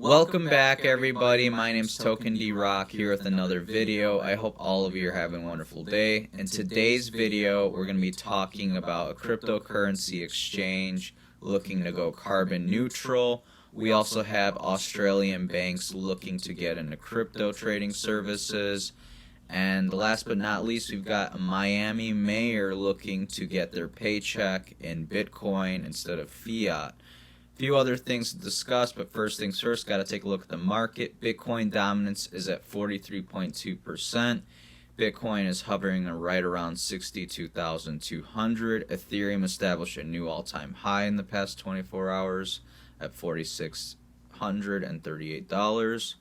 Welcome back, everybody. My name's Token D Rock here with another video. I hope all of you are having a wonderful day. In today's video, we're going to be talking about a cryptocurrency exchange looking to go carbon neutral. We also have Australian banks looking to get into crypto trading services. And last but not least, we've got a Miami mayor looking to get their paycheck in Bitcoin instead of fiat. Few other things to discuss, but first things first, got to take a look at the market. Bitcoin dominance is at 43.2%. Bitcoin is hovering right around 62,200. Ethereum established a new all-time high in the past 24 hours at $4,638.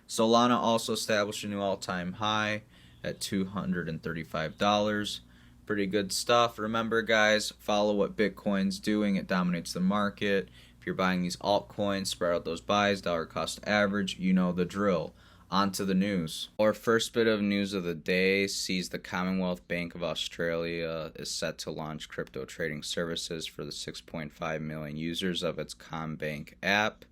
Solana also established a new all-time high at $235. Pretty good stuff. Remember, guys, follow what Bitcoin's doing. It dominates the market. If you're buying these altcoins, spread out those buys, dollar cost average, you know the drill. On to the news. Our first bit of news of the day sees the Commonwealth Bank of Australia is set to launch crypto trading services for the 6.5 million users of its CommBank app.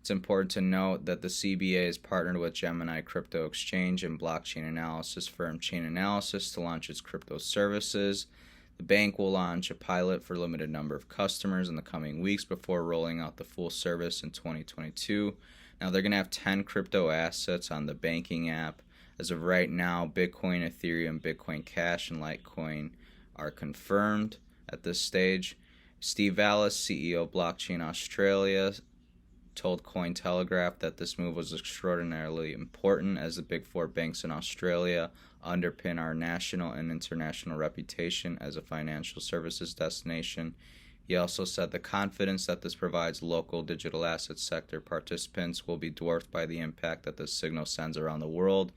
It's important to note that the CBA has partnered with Gemini crypto exchange and blockchain analysis firm Chainalysis to launch its crypto services. The bank will launch a pilot for a limited number of customers in the coming weeks before rolling out the full service in 2022. Now, they're going to have 10 crypto assets on the banking app. As of right now, Bitcoin, Ethereum, Bitcoin Cash, and Litecoin are confirmed at this stage. Steve Vallis, CEO of Blockchain Australia, told Cointelegraph that this move was extraordinarily important as the big four banks in Australia underpin our national and international reputation as a financial services destination. He also said the confidence that this provides local digital asset sector participants will be dwarfed by the impact that this signal sends around the world,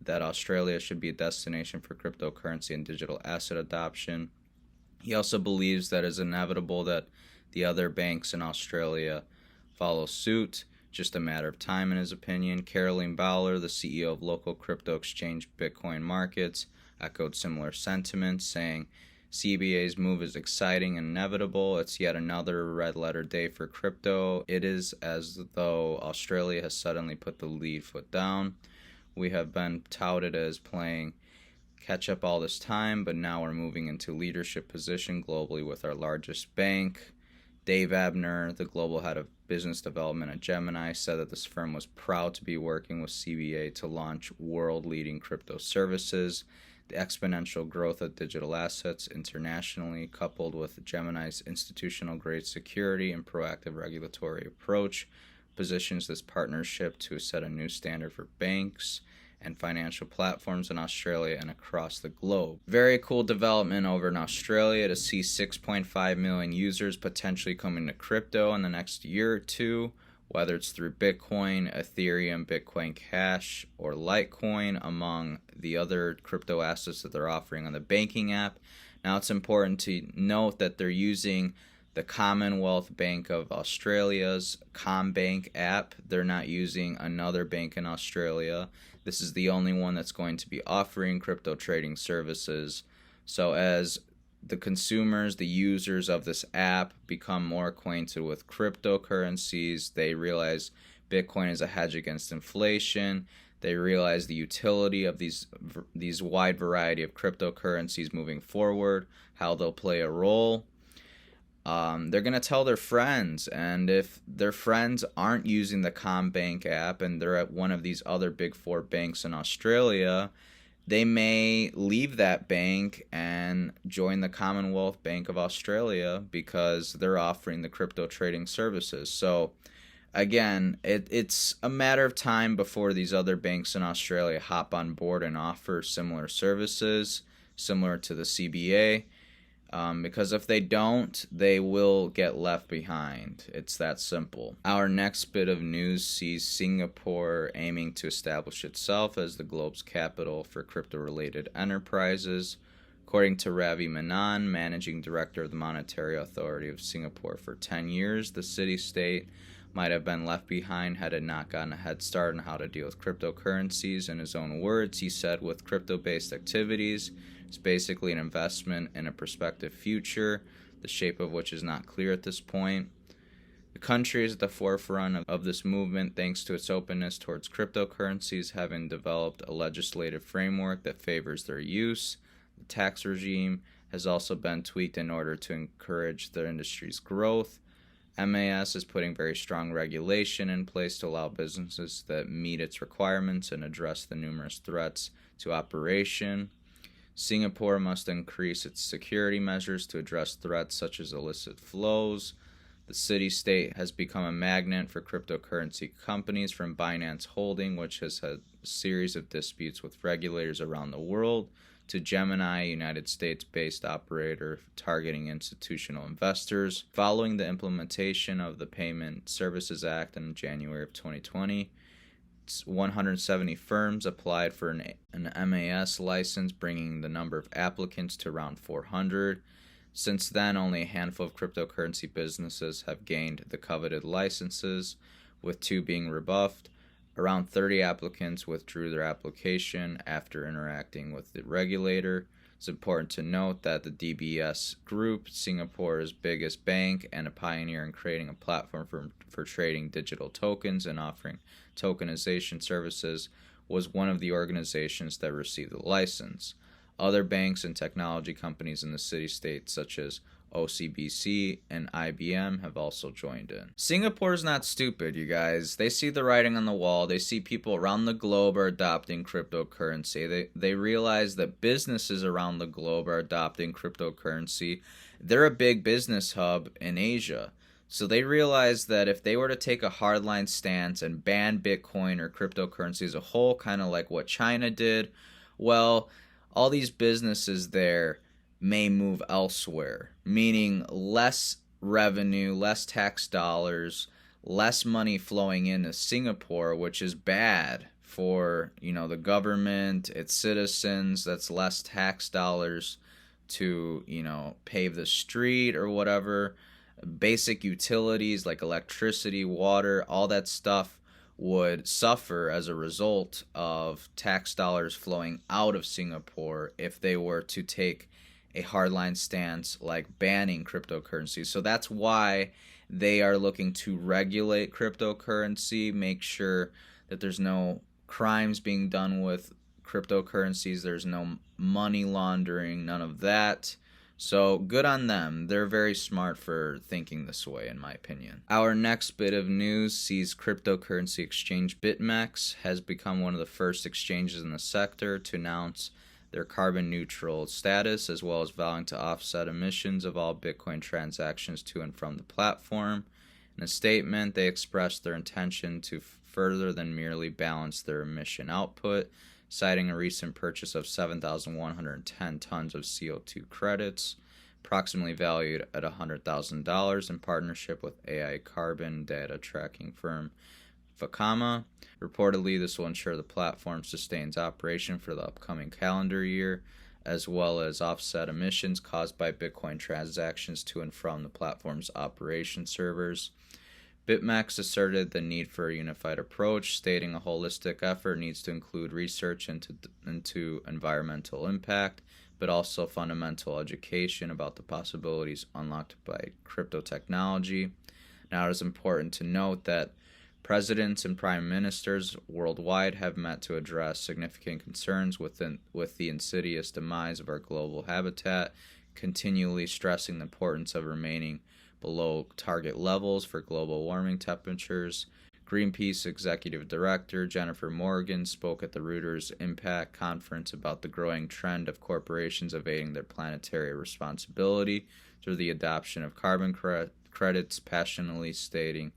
that Australia should be a destination for cryptocurrency and digital asset adoption. He also believes that it is inevitable that the other banks in Australia follow suit, just a matter of time in his opinion. Caroline Bowler, the CEO of local crypto exchange Bitcoin Markets, echoed similar sentiments, saying CBA's move is exciting and inevitable. It's yet another red letter day for crypto. It is as though Australia has suddenly put the lead foot down. We have been touted as playing catch up all this time, but now we're moving into leadership position globally with our largest bank. Dave Abner, the global head of business development at Gemini, said that this firm was proud to be working with CBA to launch world-leading crypto services. The exponential growth of digital assets internationally, coupled with Gemini's institutional-grade security and proactive regulatory approach, positions this partnership to set a new standard for banks and financial platforms in Australia and across the globe. Very cool development over in Australia to see 6.5 million users potentially coming to crypto in the next year or two, whether it's through Bitcoin, Ethereum, Bitcoin Cash, or Litecoin, among the other crypto assets that they're offering on the banking app. Now, it's important to note that they're using the Commonwealth Bank of Australia's CommBank app. They're not using another bank in Australia. This is the only one that's going to be offering crypto trading services. So as the consumers, the users of this app become more acquainted with cryptocurrencies, they realize Bitcoin is a hedge against inflation. They realize the utility of these wide variety of cryptocurrencies moving forward, how they'll play a role. They're going to tell their friends, and if their friends aren't using the CommBank app and they're at one of these other big four banks in Australia, they may leave that bank and join the Commonwealth Bank of Australia because they're offering the crypto trading services. So again, it's a matter of time before these other banks in Australia hop on board and offer similar services, similar to the CBA. Because if they don't, they will get left behind. It's that simple. Our next bit of news sees Singapore aiming to establish itself as the globe's capital for crypto-related enterprises. According to Ravi Menon, managing director of the Monetary Authority of Singapore for 10 years, the city-state might have been left behind had it not gotten a head start on how to deal with cryptocurrencies. In his own words, he said, with crypto-based activities, it's basically an investment in a prospective future, the shape of which is not clear at this point. The country is at the forefront of this movement thanks to its openness towards cryptocurrencies, having developed a legislative framework that favors their use. The tax regime has also been tweaked in order to encourage the industry's growth. MAS is putting very strong regulation in place to allow businesses that meet its requirements and address the numerous threats to operation. Singapore must increase its security measures to address threats such as illicit flows. The city-state has become a magnet for cryptocurrency companies, from Binance Holding, which has had a series of disputes with regulators around the world, to Gemini, a United States-based operator targeting institutional investors. Following the implementation of the Payment Services Act in January of 2020, 170 firms applied for an MAS license, bringing the number of applicants to around 400. Since then, only a handful of cryptocurrency businesses have gained the coveted licenses, with 2 being rebuffed. Around 30 applicants withdrew their application after interacting with the regulator. It's important to note that the DBS Group, Singapore's biggest bank and a pioneer in creating a platform for trading digital tokens and offering tokenization services, was one of the organizations that received the license. Other banks and technology companies in the city-state, such as OCBC and IBM, have also joined in. Singapore's not stupid, you guys. They see the writing on the wall. They see people around the globe are adopting cryptocurrency. They realize that businesses around the globe are adopting cryptocurrency. They're a big business hub in Asia. So they realize that if they were to take a hardline stance and ban Bitcoin or cryptocurrency as a whole, kind of like what China did, well, all these businesses there may move elsewhere, meaning less revenue, less tax dollars, less money flowing into Singapore, which is bad for, the government, its citizens. That's less tax dollars to, pave the street or whatever. Basic utilities like electricity, water, all that stuff would suffer as a result of tax dollars flowing out of Singapore if they were to take a hardline stance like banning cryptocurrency. So that's why they are looking to regulate cryptocurrency, make sure that there's no crimes being done with cryptocurrencies, there's no money laundering, none of that. So good on them. They're very smart for thinking this way, in my opinion. Our next bit of news sees cryptocurrency exchange BitMEX has become one of the first exchanges in the sector to announce their carbon neutral status, as well as vowing to offset emissions of all Bitcoin transactions to and from the platform. In a statement, they expressed their intention to further than merely balance their emission output, citing a recent purchase of 7,110 tons of CO2 credits, approximately valued at $100,000, in partnership with AI carbon data tracking firm Fakama. Reportedly, this will ensure the platform sustains operation for the upcoming calendar year, as well as offset emissions caused by Bitcoin transactions to and from the platform's operation servers. BitMEX asserted the need for a unified approach, stating a holistic effort needs to include research into environmental impact, but also fundamental education about the possibilities unlocked by crypto technology. Now, it is important to note that presidents and prime ministers worldwide have met to address significant concerns with the insidious demise of our global habitat, continually stressing the importance of remaining below target levels for global warming temperatures. Greenpeace Executive Director Jennifer Morgan spoke at the Reuters Impact Conference about the growing trend of corporations evading their planetary responsibility through the adoption of carbon credits, passionately stating,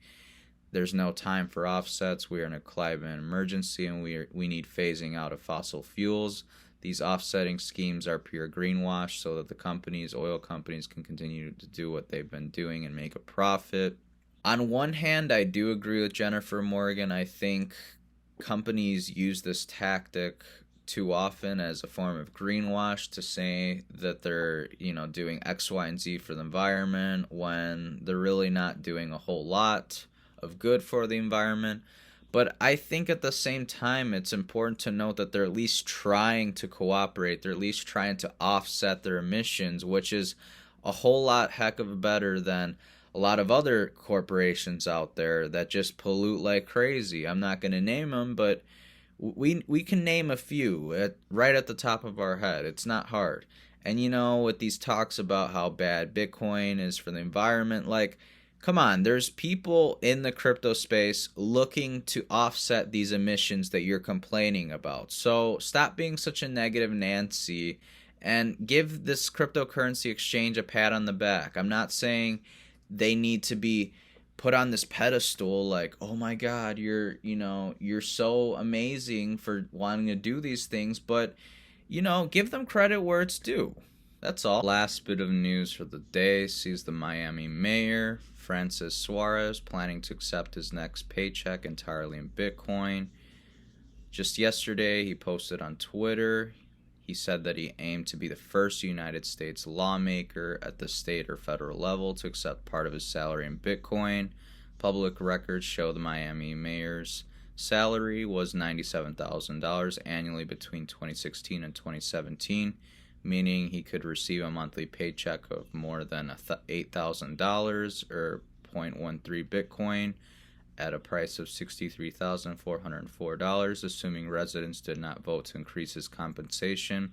"There's no time for offsets. We are in a climate emergency, and we need phasing out of fossil fuels. These offsetting schemes are pure greenwash so that oil companies, can continue to do what they've been doing and make a profit." On one hand, I do agree with Jennifer Morgan. I think companies use this tactic too often as a form of greenwash to say that they're, doing X, Y, and Z for the environment when they're really not doing a whole lot of good for the environment. But I think at the same time, it's important to note that they're at least trying to cooperate. They're at least trying to offset their emissions, which is a whole lot heck of better than a lot of other corporations out there that just pollute like crazy. I'm not going to name them, but we can name a few right at the top of our head. It's not hard. And with these talks about how bad Bitcoin is for the environment, like, come on, there's people in the crypto space looking to offset these emissions that you're complaining about. So stop being such a negative Nancy and give this cryptocurrency exchange a pat on the back. I'm not saying they need to be put on this pedestal like, oh my god, you're so amazing for wanting to do these things, but give them credit where it's due. That's all. Last bit of news for the day sees the Miami mayor, Francis Suarez, planning to accept his next paycheck entirely in Bitcoin. Just yesterday, he posted on Twitter. He said that he aimed to be the first United States lawmaker at the state or federal level to accept part of his salary in Bitcoin. Public records show the Miami mayor's salary was $97,000 annually between 2016 and 2017, meaning he could receive a monthly paycheck of more than $8,000 or 0.13 Bitcoin at a price of $63,404, assuming residents did not vote to increase his compensation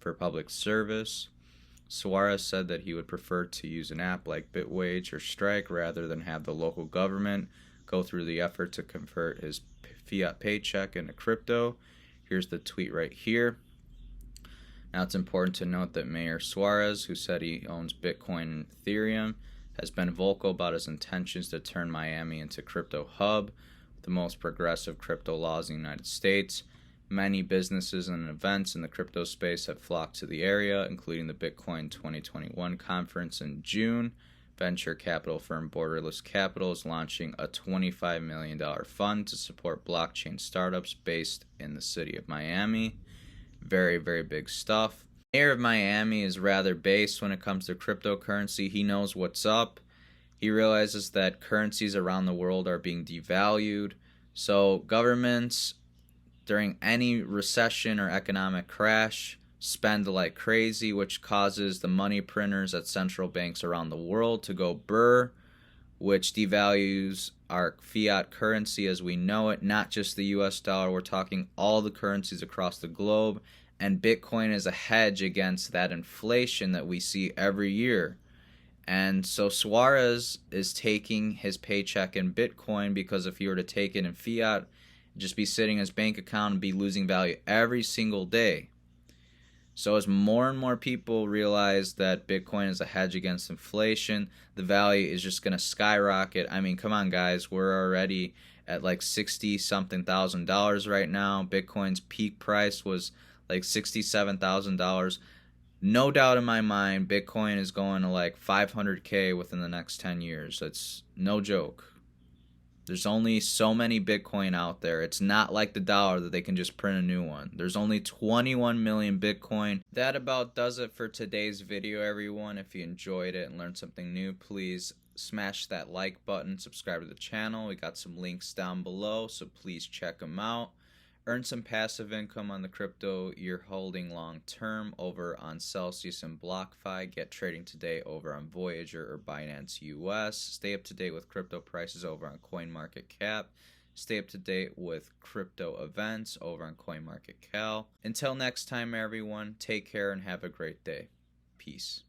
for public service. Suarez said that he would prefer to use an app like Bitwage or Strike rather than have the local government go through the effort to convert his fiat paycheck into crypto. Here's the tweet right here. Now, it's important to note that Mayor Suarez, who said he owns Bitcoin and Ethereum, has been vocal about his intentions to turn Miami into crypto hub, with the most progressive crypto laws in the United States. Many businesses and events in the crypto space have flocked to the area, including the Bitcoin 2021 conference in June. Venture capital firm Borderless Capital is launching a $25 million fund to support blockchain startups based in the city of Miami. Very, very big stuff. The mayor of Miami is rather based when it comes to cryptocurrency. He knows what's up. He realizes that currencies around the world are being devalued. So governments, during any recession or economic crash, spend like crazy, which causes the money printers at central banks around the world to go burr, which devalues our fiat currency as we know it, not just the US dollar. We're talking all the currencies across the globe, and Bitcoin is a hedge against that inflation that we see every year. And so Suarez is taking his paycheck in Bitcoin because if he were to take it in fiat, just be sitting in his bank account and be losing value every single day. So as more and more people realize that Bitcoin is a hedge against inflation, the value is just going to skyrocket. I mean, come on, guys. We're already at like 60 something thousand dollars right now. Bitcoin's peak price was like $67,000. No doubt in my mind, Bitcoin is going to like 500K within the next 10 years. It's no joke. There's only so many Bitcoin out there. It's not like the dollar that they can just print a new one. There's only 21 million Bitcoin. That about does it for today's video, everyone. If you enjoyed it and learned something new, please smash that like button, subscribe to the channel. We got some links down below, so please check them out. Earn some passive income on the crypto you're holding long term over on Celsius and BlockFi. Get trading today over on Voyager or Binance US. Stay up to date with crypto prices over on CoinMarketCap. Stay up to date with crypto events over on CoinMarketCal. Until next time, everyone, take care and have a great day. Peace.